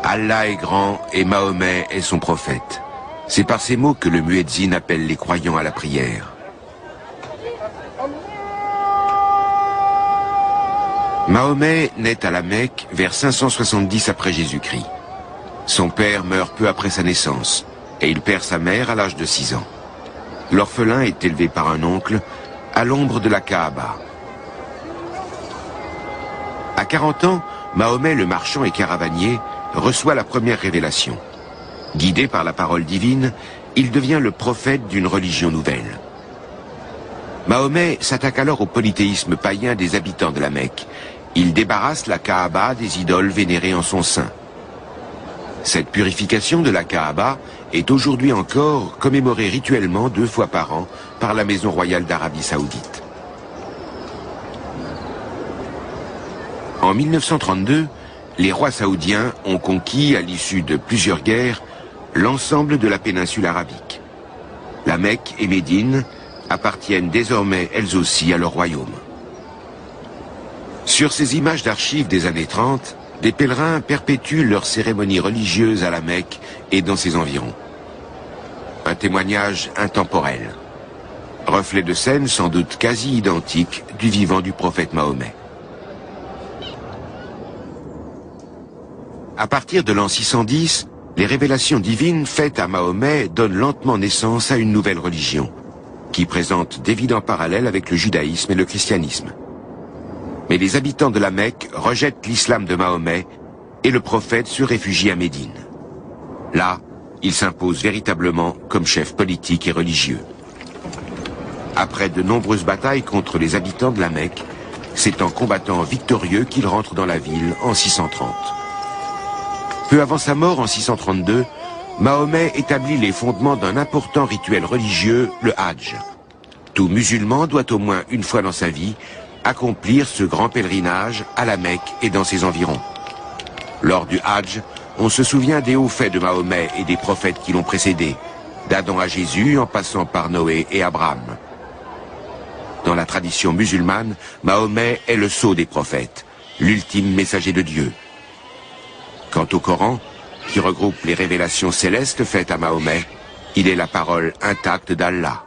Allah est grand et Mahomet est son prophète. C'est par ces mots que le muezzin appelle les croyants à la prière. Mahomet naît à la Mecque vers 570 après Jésus-Christ. Son père meurt peu après sa naissance et il perd sa mère à l'âge de 6 ans. L'orphelin est élevé par un oncle à l'ombre de la Kaaba. À 40 ans, Mahomet le marchand et caravanier reçoit la première révélation. Guidé par la parole divine, il devient le prophète d'une religion nouvelle. Mahomet s'attaque alors au polythéisme païen des habitants de la Mecque. Il débarrasse la Kaaba des idoles vénérées en son sein. Cette purification de la Kaaba est aujourd'hui encore commémorée rituellement 2 fois par an par la Maison royale d'Arabie Saoudite. En 1932, les rois saoudiens ont conquis, à l'issue de plusieurs guerres, l'ensemble de la péninsule arabique. La Mecque et Médine appartiennent désormais elles aussi à leur royaume. Sur ces images d'archives des années 30, des pèlerins perpétuent leurs cérémonies religieuses à la Mecque et dans ses environs. Un témoignage intemporel. Reflet de scène sans doute quasi identique du vivant du prophète Mahomet. À partir de l'an 610, les révélations divines faites à Mahomet donnent lentement naissance à une nouvelle religion, qui présente d'évidents parallèles avec le judaïsme et le christianisme. Mais les habitants de la Mecque rejettent l'islam de Mahomet et le prophète se réfugie à Médine. Là, il s'impose véritablement comme chef politique et religieux. Après de nombreuses batailles contre les habitants de la Mecque, c'est en combattant victorieux qu'il rentre dans la ville en 630. Peu avant sa mort en 632, Mahomet établit les fondements d'un important rituel religieux, le Hadj. Tout musulman doit au moins une fois dans sa vie accomplir ce grand pèlerinage à la Mecque et dans ses environs. Lors du Hadj, on se souvient des hauts faits de Mahomet et des prophètes qui l'ont précédé, d'Adam à Jésus en passant par Noé et Abraham. Dans la tradition musulmane, Mahomet est le sceau des prophètes, l'ultime messager de Dieu. Quant au Coran, qui regroupe les révélations célestes faites à Mahomet, il est la parole intacte d'Allah.